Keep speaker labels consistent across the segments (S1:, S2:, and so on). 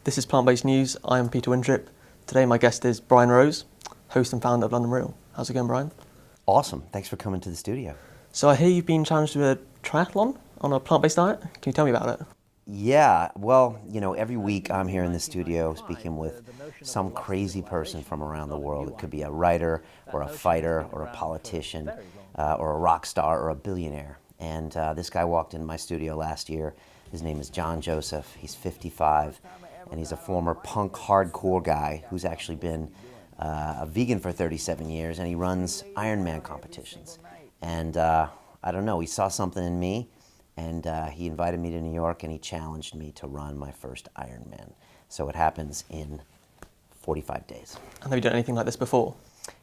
S1: This is Plant-Based News. I am Peter Wintrip. Today my guest is Brian Rose, host and founder of London Real. How's it going, Brian?
S2: Awesome. Thanks for coming to the studio.
S1: So I hear you've been challenged with a triathlon on a plant-based diet. Can you tell me about it?
S2: Yeah, well, every week I'm here in the studio speaking with some crazy person from around the world. It could be a writer or a fighter or a politician or a rock star or a billionaire. And this guy walked into my studio last year. His name is John Joseph. He's 55, and he's a former punk hardcore guy who's actually been a vegan for 37 years, and he runs Ironman competitions. And I don't know, he saw something in me, and he invited me to New York, and he challenged me to run my first Ironman. So it happens in 45 days.
S1: And have you done anything like this before?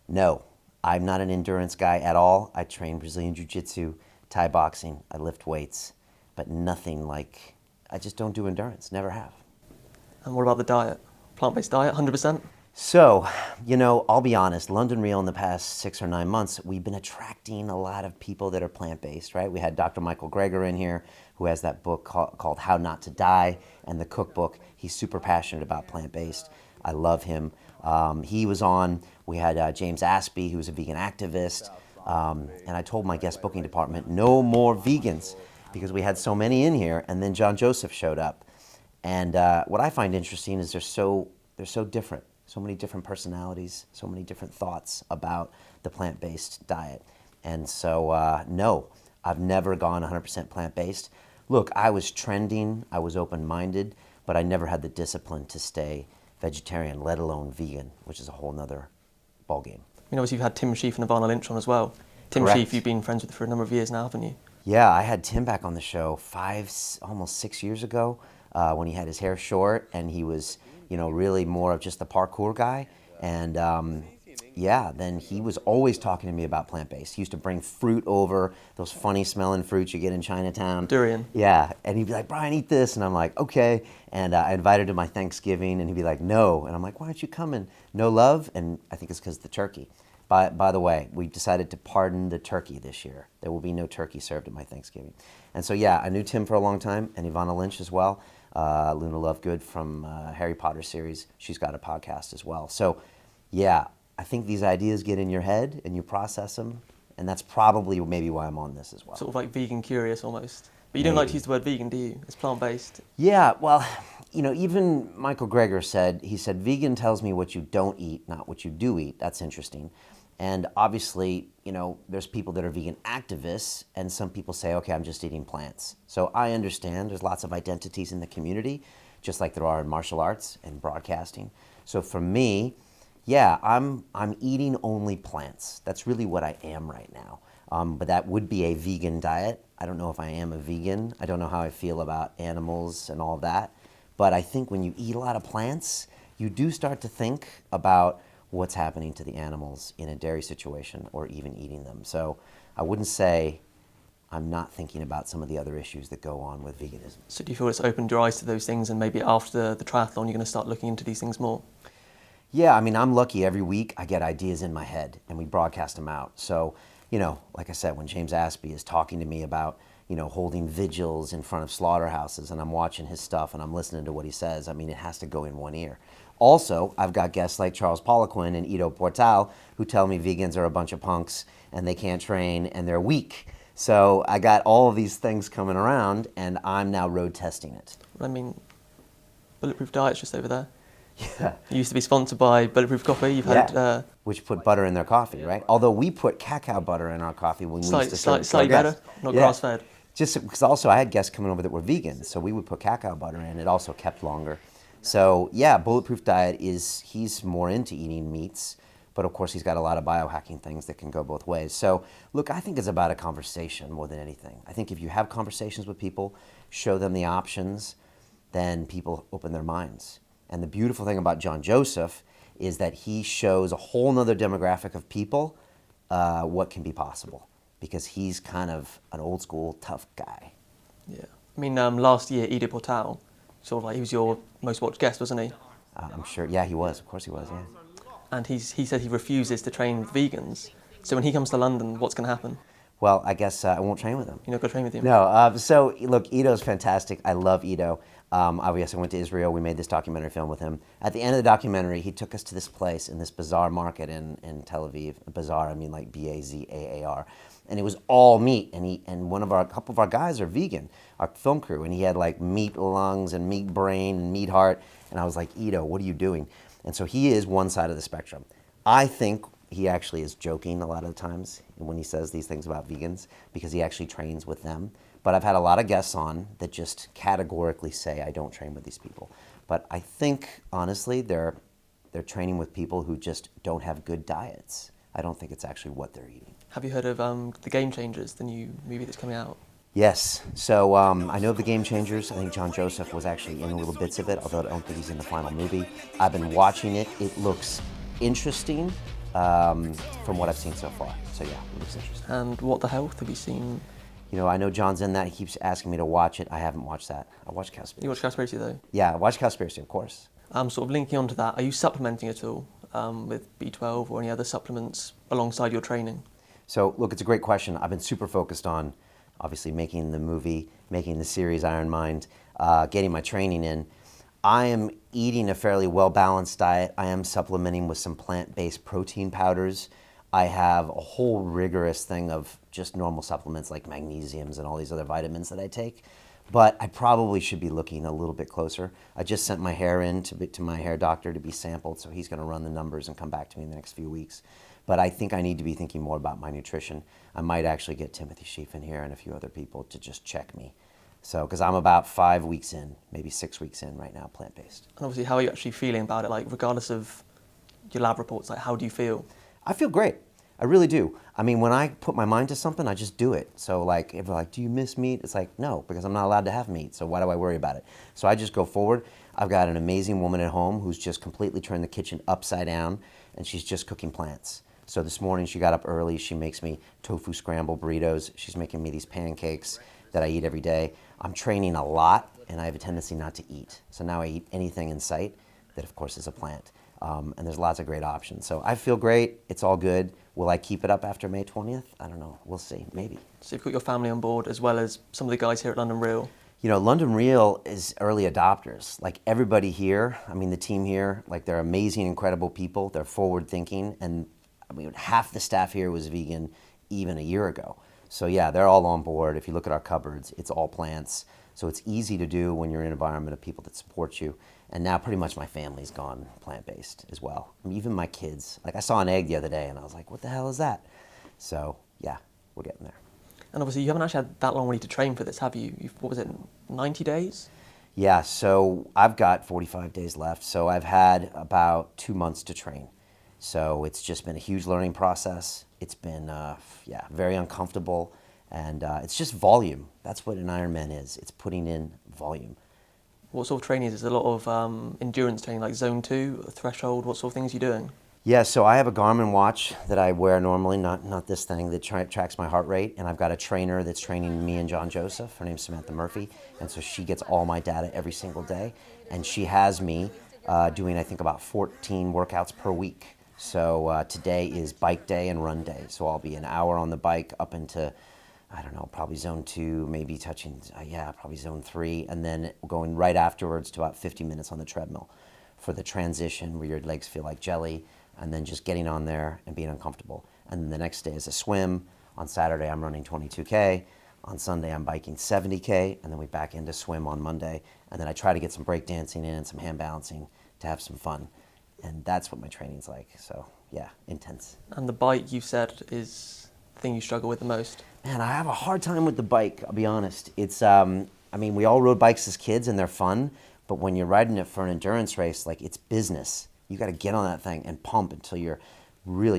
S2: No, I'm not an endurance guy at all. I train Brazilian Jiu-Jitsu, Thai boxing, I lift weights, but nothing like, I just don't do endurance, never have.
S1: And what about the diet? Plant-based diet, 100%?
S2: So, I'll be honest, London Real in the past 6 or 9 months, we've been attracting a lot of people that are plant-based, right? We had Dr. Michael Greger in here, who has that book called How Not to Die, and the cookbook. He's super passionate about plant-based. I love him. He was on. We had James Aspey, who's a vegan activist. And I told my guest booking department, no more vegans, because we had so many in here. And then John Joseph showed up. And what I find interesting is they're so different. So many different personalities, so many different thoughts about the plant-based diet. And so, no, I've never gone 100% plant-based. Look, I was trending, I was open-minded, but I never had the discipline to stay vegetarian, let alone vegan, which is a whole nother ballgame.
S1: Obviously you've had Tim Sheaf and Ivana Lynch on as well. Tim
S2: Correct.
S1: Sheaf you've been friends with for a number of years now, haven't you?
S2: Yeah, I had Tim back on the show almost 6 years ago when he had his hair short, and he was really more of just the parkour guy. And then he was always talking to me about plant-based. He used to bring fruit over, those funny smelling fruits you get in Chinatown.
S1: Durian.
S2: Yeah, and he'd be like, Brian, eat this. And I'm like, okay. And I invited him to my Thanksgiving, and he'd be like, no. And I'm like, why aren't you coming? No love? And I think it's because of the turkey. By the way, we decided to pardon the turkey this year. There will be no turkey served at my Thanksgiving. And so, yeah, I knew Tim for a long time, and Ivana Lynch as well. Luna Lovegood from Harry Potter series. She's got a podcast as well. So, yeah, I think these ideas get in your head, and you process them, and that's probably maybe why I'm on this as well.
S1: Sort of like vegan curious almost. But you don't like to use the word vegan, do you? It's plant-based.
S2: Yeah, well, even Michael Greger said, vegan tells me what you don't eat, not what you do eat. That's interesting. And obviously, there's people that are vegan activists, and some people say, okay, I'm just eating plants. So I understand there's lots of identities in the community, just like there are in martial arts and broadcasting. So for me, yeah, I'm eating only plants. That's really what I am right now. But that would be a vegan diet. I don't know if I am a vegan. I don't know how I feel about animals and all that. But I think when you eat a lot of plants, you do start to think about what's happening to the animals in a dairy situation or even eating them. So I wouldn't say I'm not thinking about some of the other issues that go on with veganism.
S1: So do you feel it's opened your eyes to those things, and maybe after the triathlon you're going to start looking into these things more?
S2: Yeah, I'm lucky. Every week I get ideas in my head and we broadcast them out. So, like I said, when James Aspey is talking to me about, holding vigils in front of slaughterhouses, and I'm watching his stuff and I'm listening to what he says, it has to go in one ear. Also, I've got guests like Charles Poliquin and Ido Portal who tell me vegans are a bunch of punks and they can't train and they're weak. So I got all of these things coming around, and I'm now road testing it.
S1: Bulletproof Diet's just over there.
S2: Yeah.
S1: You used to be sponsored by Bulletproof Coffee. You've had
S2: which put butter in their coffee, right? Although we put cacao butter in our coffee when we used to serve
S1: slightly better, not grass-fed.
S2: Just because also I had guests coming over that were vegan, so we would put cacao butter in. It also kept longer. So yeah, Bulletproof Diet he's more into eating meats, but of course he's got a lot of biohacking things that can go both ways. So look, I think it's about a conversation more than anything. I think if you have conversations with people, show them the options, then people open their minds. And the beautiful thing about John Joseph is that he shows a whole nother demographic of people what can be possible, because he's kind of an old school tough guy.
S1: Yeah. Last year, Ido Portal, he was your most watched guest, wasn't he?
S2: I'm sure, yeah, he was. Of course he was, yeah.
S1: And he said he refuses to train with vegans. So when he comes to London, what's going to happen?
S2: Well, I guess I won't train with him.
S1: You're not going to train with him?
S2: No. So look, Ido's fantastic. I love Ido. Obviously, I went to Israel. We made this documentary film with him. At the end of the documentary, he took us to this place in this bazaar market in Tel Aviv. Bazaar, I mean like Bazaar, and it was all meat. And a couple of our guys are vegan, our film crew, and he had like meat lungs and meat brain and meat heart. And I was like, Ito, what are you doing? And so he is one side of the spectrum. I think he actually is joking a lot of the times when he says these things about vegans because he actually trains with them. But I've had a lot of guests on that just categorically say, I don't train with these people. But I think, honestly, they're training with people who just don't have good diets. I don't think it's actually what they're eating.
S1: Have you heard of The Game Changers, the new movie that's coming out?
S2: Yes. So I know of The Game Changers. I think John Joseph was actually in little bits of it, although I don't think he's in the final movie. I've been watching it. It looks interesting from what I've seen so far. So yeah, it looks interesting.
S1: And What the Health, have you seen?
S2: You know, I know John's in that. He keeps asking me to watch it. I haven't watched that. I watched Cowspiracy.
S1: You watched Cowspiracy though?
S2: Yeah, I watched Cowspiracy, of course.
S1: Sort of linking onto that, are you supplementing at all with B12 or any other supplements alongside your training?
S2: So, look, it's a great question. I've been super focused on, obviously, making the movie, making the series Iron Mind, getting my training in. I am eating a fairly well-balanced diet. I am supplementing with some plant-based protein powders. I have a whole rigorous thing of just normal supplements like magnesiums and all these other vitamins that I take. But I probably should be looking a little bit closer. I just sent my hair in to my hair doctor to be sampled, so he's going to run the numbers and come back to me in the next few weeks. But I think I need to be thinking more about my nutrition. I might actually get Timothy Sheaf in here and a few other people to just check me. So, because I'm about 5 weeks in, maybe 6 weeks in right now, plant-based.
S1: And obviously, how are you actually feeling about it? Like, regardless of your lab reports, like, how do you feel?
S2: I feel great. I really do. I mean, when I put my mind to something, I just do it. So like, if they're like, do you miss meat? It's like, no, because I'm not allowed to have meat. So why do I worry about it? So I just go forward. I've got an amazing woman at home who's just completely turned the kitchen upside down, and she's just cooking plants. So this morning she got up early. She makes me tofu scramble burritos. She's making me these pancakes that I eat every day. I'm training a lot, and I have a tendency not to eat. So now I eat anything in sight that, of course, is a plant. And there's lots of great options. So I feel great. It's all good. Will I keep it up after May 20th? I don't know. We'll see. Maybe.
S1: So you've got your family on board as well as some of the guys here at London Real.
S2: You know, London Real is early adopters. Like everybody here, I mean, the team here, like they're amazing, incredible people. They're forward thinking. And I mean, half the staff here was vegan even a year ago. So yeah, they're all on board. If you look at our cupboards, it's all plants. So it's easy to do when you're in an environment of people that support you. And now pretty much my family's gone plant-based as well. I mean, even my kids. Like I saw an egg the other day and I was like, what the hell is that? So yeah, we're getting there.
S1: And obviously you haven't actually had that long really to train for this, have you? What was it, 90 days?
S2: Yeah, so I've got 45 days left. So I've had about 2 months to train. So it's just been a huge learning process. It's been, very uncomfortable. And it's just volume. That's what an Ironman is. It's putting in volume.
S1: What sort of training is this? A lot of endurance training, like zone 2, threshold? What sort of things are you doing?
S2: Yeah, so I have a Garmin watch that I wear normally, not this thing that tracks my heart rate. And I've got a trainer that's training me and John Joseph. Her name's Samantha Murphy. And so she gets all my data every single day. And she has me doing, I think, about 14 workouts per week. So today is bike day and run day. So I'll be an hour on the bike up into, I don't know, probably zone 2, maybe touching, probably zone 3, and then going right afterwards to about 50 minutes on the treadmill for the transition where your legs feel like jelly, and then just getting on there and being uncomfortable. And then the next day is a swim. On Saturday, I'm running 22K. On Sunday, I'm biking 70K, and then we back into swim on Monday. And then I try to get some break dancing in and some hand balancing to have some fun. And that's what my training's like. So yeah, intense.
S1: And the bike, you said, is the thing you struggle with the most?
S2: Man, I have a hard time with the bike, I'll be honest. It's, we all rode bikes as kids and they're fun, but when you're riding it for an endurance race, like it's business. You got to get on that thing and pump until your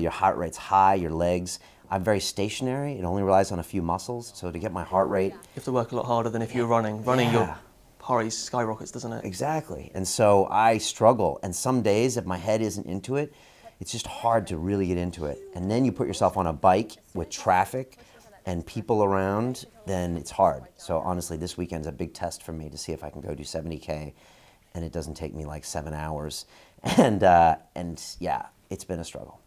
S2: heart rate's high, your legs. I'm very stationary. It only relies on a few muscles. So to get my heart rate...
S1: You have to work a lot harder than if you're running. Running, your heart rate skyrockets, doesn't it?
S2: Exactly. And so I struggle. And some days, if my head isn't into it, it's just hard to really get into it. And then you put yourself on a bike with traffic and people around, then it's hard. So honestly, this weekend's a big test for me to see if I can go do 70K, and it doesn't take me like 7 hours. And yeah, it's been a struggle.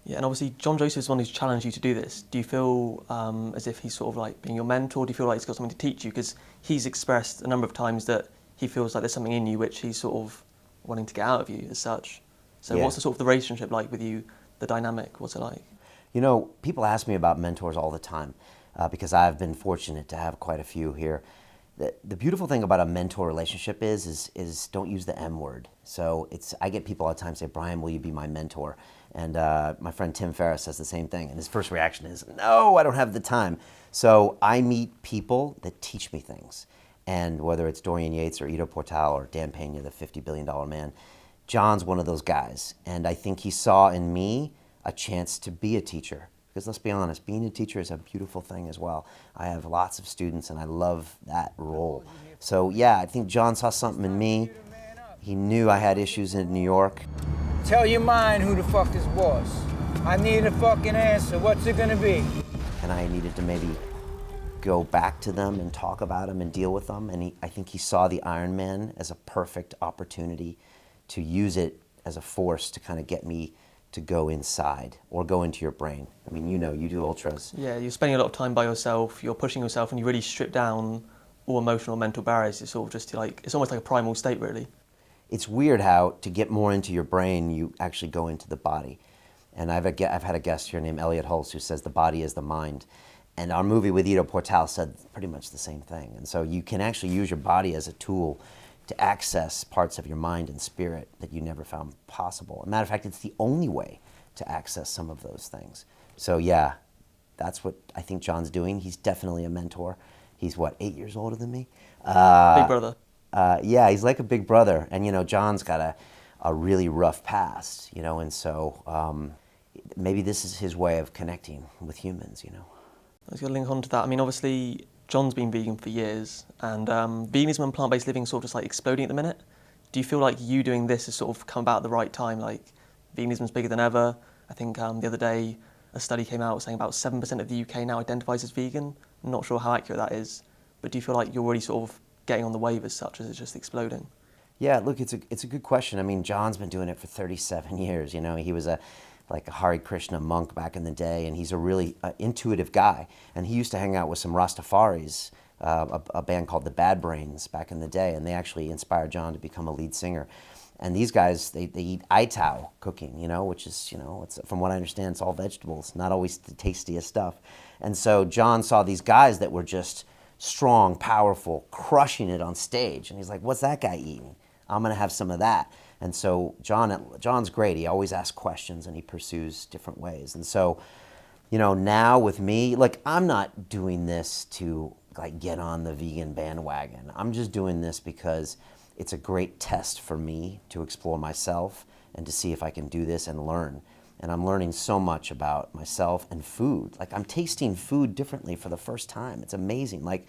S1: Yeah, and obviously John Joseph is one who's challenged you to do this. Do you feel as if he's sort of like being your mentor? Do you feel like he's got something to teach you? Because he's expressed a number of times that he feels like there's something in you which he's sort of wanting to get out of you as such. So
S2: Yeah.
S1: what's the sort of the relationship like with you, the dynamic, what's it like?
S2: You know, people ask me about mentors all the time because I've been fortunate to have quite a few here. The beautiful thing about a mentor relationship is don't use the M word. So I get people all the time say, Brian, will you be my mentor? And my friend Tim Ferriss says the same thing. And his first reaction is, no, I don't have the time. So I meet people that teach me things. And whether it's Dorian Yates or Ido Portal or Dan Pena, the $50 billion man, John's one of those guys. And I think he saw in me a chance to be a teacher. Because let's be honest, being a teacher is a beautiful thing as well. I have lots of students and I love that role. So yeah, I think John saw something in me. He knew I had issues in New York.
S3: Tell your mind who the fuck is boss. I need a fucking answer. What's it gonna be?
S2: And I needed to maybe go back to them and talk about them and deal with them. And I think he saw the Iron Man as a perfect opportunity to use it as a force to kind of get me to go inside or go into your brain. I mean, you know, you do ultras.
S1: Yeah, you're spending a lot of time by yourself, you're pushing yourself, and you really strip down all emotional, mental barriers. It's sort of just like, it's almost like a primal state, really.
S2: It's weird how to get more into your brain, you actually go into the body. And I've had a guest here named Elliot Hulse who says the body is the mind. And our movie with Ido Portal said pretty much the same thing. And so you can actually use your body as a tool to access parts of your mind and spirit that you never found possible. As a matter of fact, it's the only way to access some of those things. So yeah, that's what I think John's doing. He's definitely a mentor. He's what, 8 years older than me?
S1: Big brother.
S2: Yeah, he's like a big brother. And you know, John's got a really rough past, you know, and so maybe this is his way of connecting with humans, you know.
S1: I was going to link on to that. I mean, obviously, John's been vegan for years, and veganism and plant-based living is sort of just like exploding at the minute. Do you feel like you doing this has sort of come about at the right time? Like, veganism's bigger than ever. I think the other day a study came out saying about 7% of the UK now identifies as vegan. I'm not sure how accurate that is, but do you feel like you're already sort of getting on the wave as such, as it's just exploding?
S2: Yeah, look, it's a good question. I mean, John's been doing it for 37 years. You know, he was like a Hare Krishna monk back in the day, and he's a really intuitive guy. And he used to hang out with some Rastafaris, a band called the Bad Brains back in the day, and they actually inspired John to become a lead singer. And these guys, they eat Aitao cooking, you know, which is, you know, it's, from what I understand, it's all vegetables, not always the tastiest stuff. And so John saw these guys that were just strong, powerful, crushing it on stage. And he's like, what's that guy eating? I'm going to have some of that. And so John's great. He always asks questions and he pursues different ways. And so, you know, now with me, like, I'm not doing this to like get on the vegan bandwagon. I'm just doing this because it's a great test for me to explore myself and to see if I can do this and learn. And I'm learning so much about myself and food. Like, I'm tasting food differently for the first time. It's amazing. Like,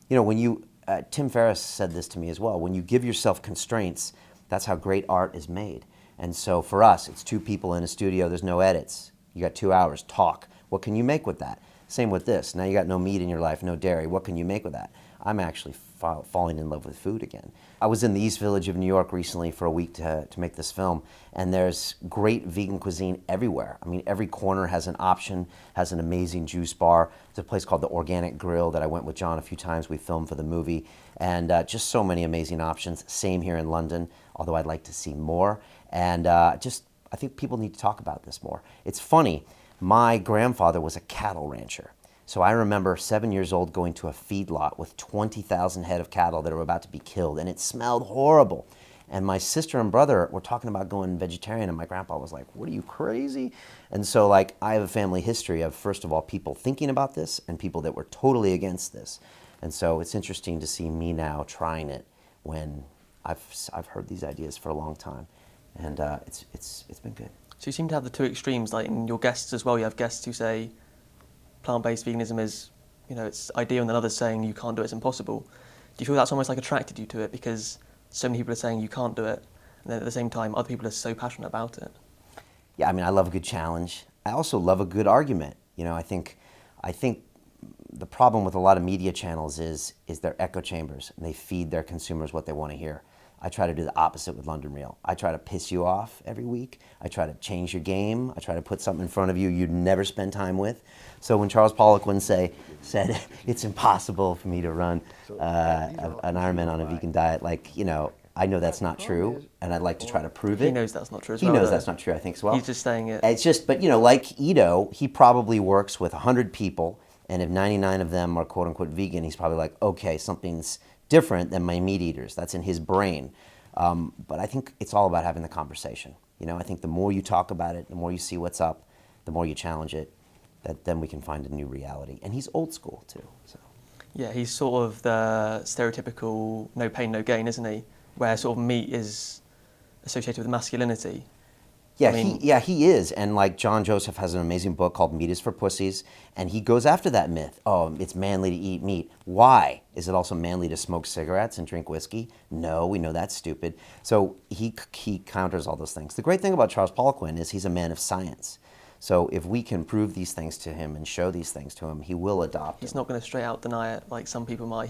S2: you know, when you, Tim Ferriss said this to me as well, when you give yourself constraints, that's how great art is made. And so for us, it's two people in a studio, there's no edits. You got 2 hours, talk. What can you make with that? Same with this. Now you got no meat in your life, no dairy. What can you make with that? I'm actually falling in love with food again. I was in the East Village of New York recently for a week to make this film, and there's great vegan cuisine everywhere. I mean, every corner has an option, has an amazing juice bar. There's a place called the Organic Grill that I went with John a few times. We filmed for the movie, and just so many amazing options. Same here in London, although I'd like to see more. And I think people need to talk about this more. It's funny, my grandfather was a cattle rancher. So I remember 7 years old going to a feedlot with 20,000 head of cattle that were about to be killed, and it smelled horrible. And my sister and brother were talking about going vegetarian, and my grandpa was like, what, are you crazy? And so, like, I have a family history of, first of all, people thinking about this and people that were totally against this. And so it's interesting to see me now trying it when I've heard these ideas for a long time. And it's been good.
S1: So you seem to have the two extremes, like in your guests as well. You have guests who say plant-based veganism is, you know, it's ideal, and then others saying you can't do it, it's impossible. Do you feel that's almost like attracted you to it because so many people are saying you can't do it, and then at the same time other people are so passionate about it?
S2: Yeah, I mean, I love a good challenge. I also love a good argument. You know, I think the problem with a lot of media channels is they're echo chambers, and they feed their consumers what they want to hear. I try to do the opposite with London Real. I try to piss you off every week. I try to change your game. I try to put something in front of you you'd never spend time with. So when Charles Poliquin said it's impossible for me to run an Ironman on a vegan diet, like, you know, I know that's not true, and I'd like to try to prove it.
S1: He knows that's not true as
S2: He
S1: well.
S2: knows
S1: though.
S2: that's not true, I think, as well.
S1: He's just saying it.
S2: It's just, but, you know, like Ito, he probably works with 100 people, and if 99 of them are quote-unquote vegan, he's probably like, okay, something's different than my meat eaters. That's in his brain. But I think it's all about having the conversation. You know, I think the more you talk about it, the more you see what's up, the more you challenge it, then we can find a new reality. And he's old school, too. So.
S1: Yeah, he's sort of the stereotypical no pain, no gain, isn't he? Where sort of meat is associated with masculinity.
S2: Yeah,
S1: I mean,
S2: he is. And like John Joseph has an amazing book called Meat is for Pussies, and he goes after that myth. Oh, it's manly to eat meat. Why? Is it also manly to smoke cigarettes and drink whiskey? No, we know that's stupid. So he counters all those things. The great thing about Charles Poliquin is he's a man of science. So if we can prove these things to him and show these things to him, he will adopt
S1: he's
S2: them.
S1: not going to straight out deny it like some people might.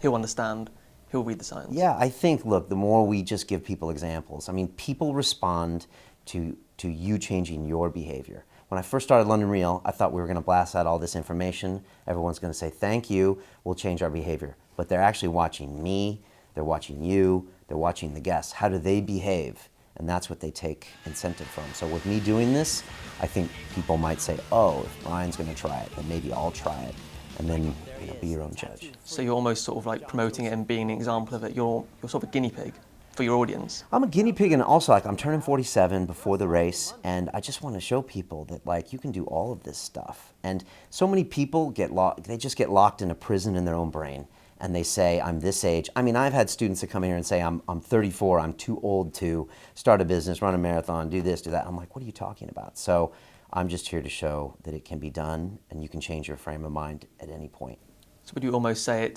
S1: He'll understand. He'll read the science.
S2: Yeah, I think, look, the more we just give people examples, I mean, people respond to you changing your behavior. When I first started London Real, I thought we were going to blast out all this information. Everyone's going to say, thank you, we'll change our behavior. But they're actually watching me, they're watching you, they're watching the guests. How do they behave? And that's what they take incentive from. So with me doing this, I think people might say, oh, if Brian's going to try it, then maybe I'll try it. And then, you know, be your own judge.
S1: So you're almost sort of like promoting it and being an example of it. You're sort of a guinea pig for your audience.
S2: I'm a guinea pig, and also like I'm turning 47 before the race, and I just want to show people that like you can do all of this stuff. And so many people they just get locked in a prison in their own brain, and they say, I'm this age. I mean, I've had students that come in here and say, I'm 34, I'm too old to start a business, run a marathon, do this, do that. I'm like, what are you talking about? So I'm just here to show that it can be done, and you can change your frame of mind at any point.
S1: So would you almost say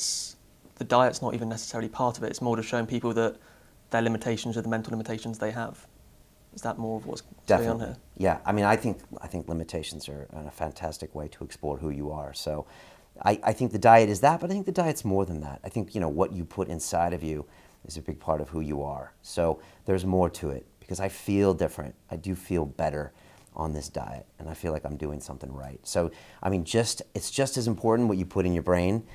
S1: the diet's not even necessarily part of it, it's more just showing people that their limitations are the mental limitations they have? Is that more of what's going on here?
S2: Yeah, I mean, I think limitations are a fantastic way to explore who you are. So I think the diet is that, but I think the diet's more than that. I think, you know, what you put inside of you is a big part of who you are. So there's more to it, because I feel different. I do feel better on this diet, and I feel like I'm doing something right. So, I mean, it's just as important what you put in your brain,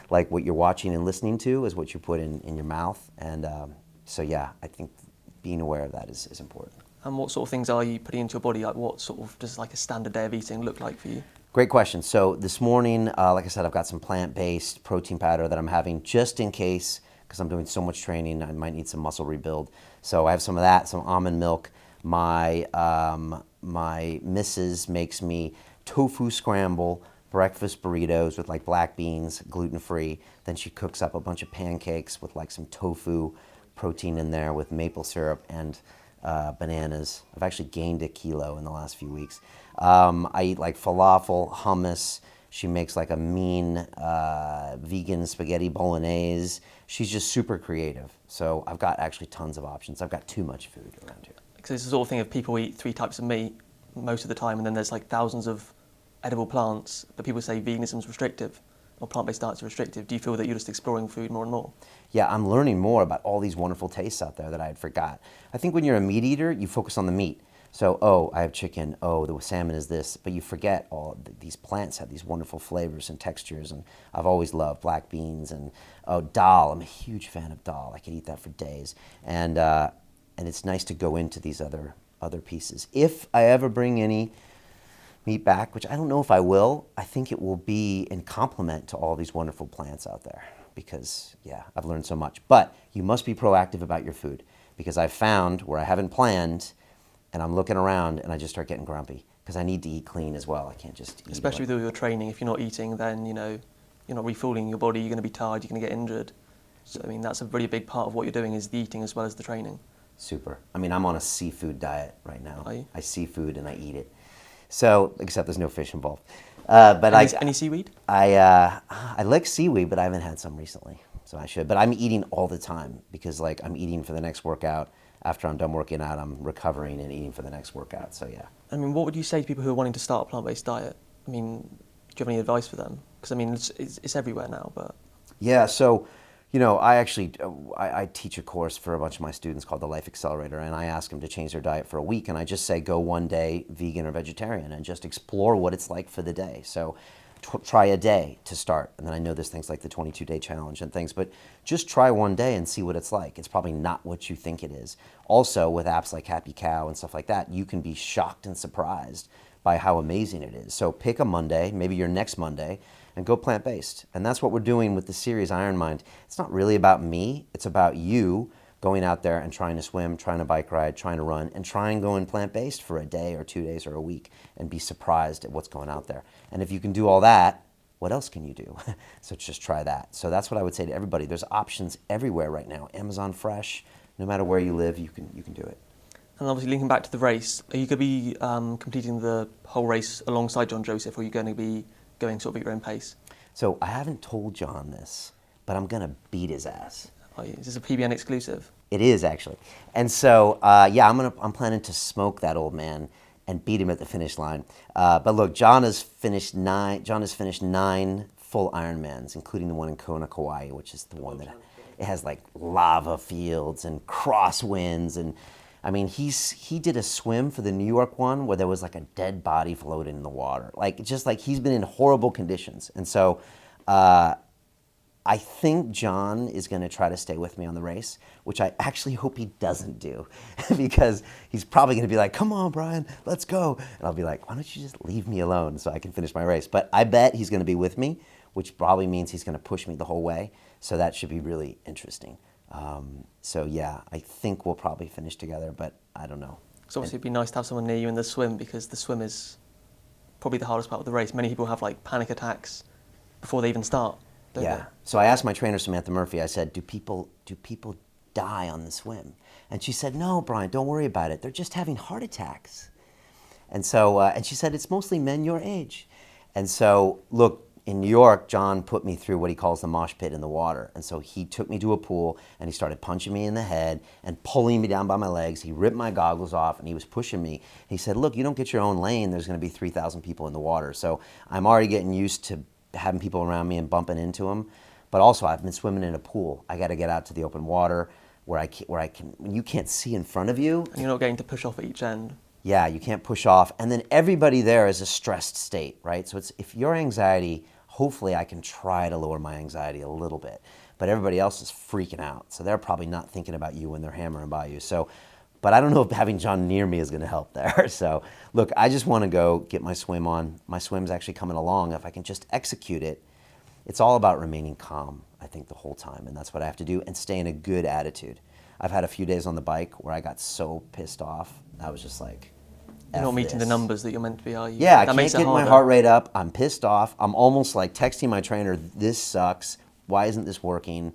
S2: like what you're watching and listening to, as what you put in your mouth. And so, yeah, I think being aware of that is important.
S1: And what sort of things are you putting into your body? Like what sort of does like a standard day of eating look like for you?
S2: Great question. So this morning, like I said, I've got some plant-based protein powder that I'm having just in case, because I'm doing so much training, I might need some muscle rebuild. So I have some of that, some almond milk. My missus makes me tofu scramble breakfast burritos with like black beans, gluten-free. Then she cooks up a bunch of pancakes with like some tofu protein in there with maple syrup and bananas. I've actually gained a kilo in the last few weeks. I eat like falafel, hummus. She makes like a mean vegan spaghetti bolognese. She's just super creative. So I've got actually tons of options. I've got too much food around here.
S1: Because it's the sort of thing of people eat 3 types of meat most of the time, and then there's like thousands of edible plants, but people say veganism's restrictive or plant-based diets are restrictive. Do you feel that you're just exploring food more and more?
S2: Yeah, I'm learning more about all these wonderful tastes out there that I had forgot. I think when you're a meat eater, you focus on the meat. So, oh, I have chicken, oh, the salmon is this, but you forget these plants have these wonderful flavors and textures, and I've always loved black beans, and dal, I'm a huge fan of dal. I could eat that for days, and it's nice to go into these other pieces. If I ever bring any meat back, which I don't know if I will, I think it will be in complement to all these wonderful plants out there, because, yeah, I've learned so much. But you must be proactive about your food, because I've found where I haven't planned, and I'm looking around, and I just start getting grumpy, because I need to eat clean as well. I can't just eat.
S1: Especially with all your training, if you're not eating, then, you know, you're not refueling your body, you're going to be tired, you're going to get injured. So, I mean, that's a really big part of what you're doing is the eating as well as the training.
S2: Super. I mean, I'm on a seafood diet right now.
S1: Are you?
S2: I seafood and I eat it. So, except there's no fish involved. But
S1: any seaweed?
S2: I like seaweed, but I haven't had some recently, so I should. But I'm eating all the time, because like I'm eating for the next workout. After I'm done working out, I'm recovering and eating for the next workout. So yeah.
S1: I mean, what would you say to people who are wanting to start a plant-based diet? I mean, do you have any advice for them? Because I mean, it's everywhere now, but.
S2: Yeah. So You know, I actually, I teach a course for a bunch of my students called the Life Accelerator, and I ask them to change their diet for a week, and I just say go one day vegan or vegetarian and just explore what it's like for the day. So try a day to start, and then I know there's things like the 22-day challenge and things, but just try one day and see what it's like. It's probably not what you think it is. Also, with apps like Happy Cow and stuff like that, you can be shocked and surprised by how amazing it is. So pick a Monday, maybe your next Monday, and go plant-based. And that's what we're doing with the series Iron Mind. It's not really about me, it's about you going out there and trying to swim, trying to bike ride, trying to run, and trying going plant-based for a day or 2 days or a week and be surprised at what's going out there. And if you can do all that, what else can you do? So just try that. So that's what I would say to everybody. There's options everywhere right now. Amazon Fresh, no matter where you live, you can do it.
S1: And obviously linking back to the race, are you going to be completing the whole race alongside John Joseph, or are you going to be going sort of at your own pace?
S2: So I haven't told John this, but I'm going to beat his ass.
S1: Oh, is this a PBN exclusive?
S2: It is, actually. And so, yeah, I'm planning to smoke that old man and beat him at the finish line. But look, John has finished 9 full Ironmans, including the one in Kona, Kauai, which is the one that it has like lava fields and crosswinds. And I mean, he did a swim for the New York one where there was like a dead body floating in the water. Like, just like he's been in horrible conditions. And so, I think John is going to try to stay with me on the race, which I actually hope he doesn't do, because he's probably going to be like, come on, Brian, let's go. And I'll be like, why don't you just leave me alone so I can finish my race? But I bet he's going to be with me, which probably means he's going to push me the whole way. So that should be really interesting. So yeah, I think we'll probably finish together, but I don't know.
S1: So obviously it'd be nice to have someone near you in the swim, because the swim is probably the hardest part of the race. Many people have like panic attacks before they even start.
S2: Yeah. So I asked my trainer, Samantha Murphy, I said, do people die on the swim? And she said, no, Brian, don't worry about it. They're just having heart attacks. And so, and she said, it's mostly men your age. And so, look, in New York, John put me through what he calls the mosh pit in the water. And so he took me to a pool and he started punching me in the head and pulling me down by my legs. He ripped my goggles off and he was pushing me. He said, look, you don't get your own lane, there's going to be 3,000 people in the water. So I'm already getting used to having people around me and bumping into them. But also, I've been swimming in a pool. I got to get out to the open water where I can, when you can't see in front of you.
S1: And you're not getting to push off at each end.
S2: Yeah, you can't push off. And then everybody there is a stressed state, right? So it's, if your anxiety, hopefully I can try to lower my anxiety a little bit. But everybody else is freaking out. So they're probably not thinking about you when they're hammering by you. So, but I don't know if having John near me is going to help there. So look, I just want to go get my swim on. My swim's actually coming along. If I can just execute it, it's all about remaining calm, I think, the whole time. And that's what I have to do, and stay in a good attitude. I've had a few days on the bike where I got so pissed off. I was just like,
S1: you're not meeting the numbers that you're meant to be, are you?
S2: Yeah, I
S1: that
S2: can't get my heart rate up. I'm pissed off. I'm almost like texting my trainer, this sucks. Why isn't this working?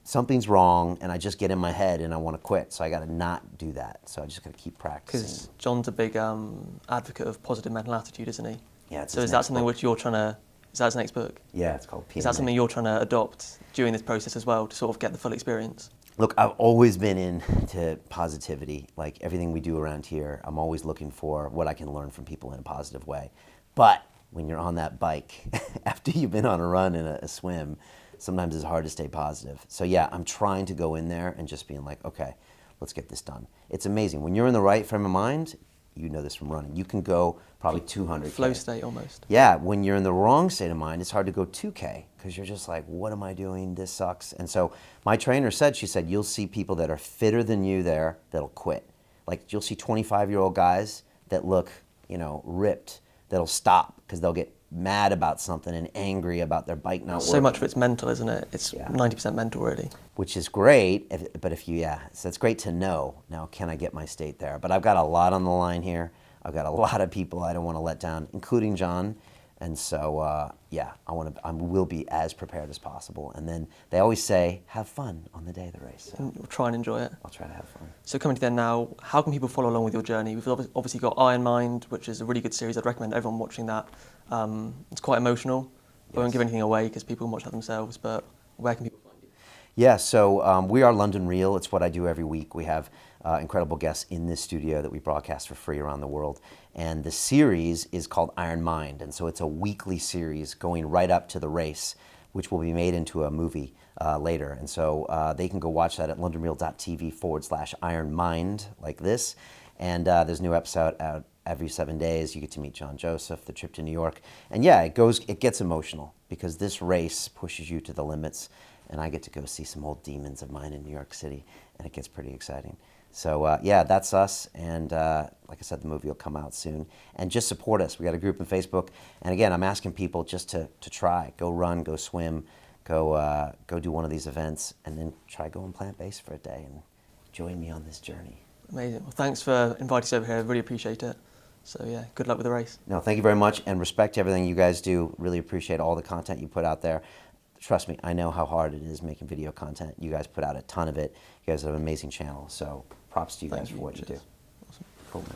S2: Something's wrong, and I just get in my head and I want to quit. So I got to not do that. So I just got to keep practicing.
S1: Because John's a big advocate of positive mental attitude, isn't he?
S2: Yeah. It's
S1: so is that something which you're trying to? Is that his next book?
S2: Yeah, it's called PMA.
S1: Is that something you're trying to adopt during this process as well, to sort of get the full experience?
S2: Look, I've always been into positivity. Like everything we do around here, I'm always looking for what I can learn from people in a positive way. But when you're on that bike, after you've been on a run and a swim, sometimes it's hard to stay positive. So yeah, I'm trying to go in there and just being like, okay, let's get this done. It's amazing. When you're in the right frame of mind, you know this from running, you can go probably 200K.
S1: Flow state almost.
S2: Yeah, when you're in the wrong state of mind, it's hard to go 2K because you're just like, what am I doing? This sucks. And so my trainer said, she said, you'll see people that are fitter than you there that'll quit. Like you'll see 25-year-old guys that look, you know, ripped, that'll stop because they'll get mad about something and angry about their bike not working.
S1: So much of it's mental, isn't it? It's 90% mental, really.
S2: Which is great, but if you, yeah, so it's great to know. Now, can I get my state there? But I've got a lot on the line here. I've got a lot of people I don't want to let down, including John. And so, yeah, I will be as prepared as possible. And then they always say, have fun on the day of the race. So
S1: and try and enjoy it.
S2: I'll try to have fun.
S1: So coming to the end now, how can people follow along with your journey? We've obviously got Iron Mind, which is a really good series. I'd recommend everyone watching that. It's quite emotional. I won't give anything away because people can watch that themselves, but where can people find you?
S2: Yeah, so we are London Real. It's what I do every week. We have incredible guests in this studio that we broadcast for free around the world. And the series is called Iron Mind. And so it's a weekly series going right up to the race which will be made into a movie later. And so they can go watch that at londonreal.tv/Iron Mind, like this. And there's a new episode out every 7 days. You get to meet John Joseph, the trip to New York. And yeah, it gets emotional because this race pushes you to the limits. And I get to go see some old demons of mine in New York City. And it gets pretty exciting. So yeah, that's us. And like I said, the movie will come out soon. And just support us. We got a group on Facebook. And again, I'm asking people just to try. Go run, go swim, go do one of these events, and then try going plant-based for a day and join me on this journey.
S1: Amazing. Well, thanks for inviting us over here. I really appreciate it. So yeah, good luck with the race.
S2: No, thank you very much, and respect to everything you guys do. Really appreciate all the content you put out there. Trust me, I know how hard it is making video content. You guys put out a ton of it. You guys have an amazing channel, so props to you guys for what you do.
S1: Awesome.
S2: Cool, man.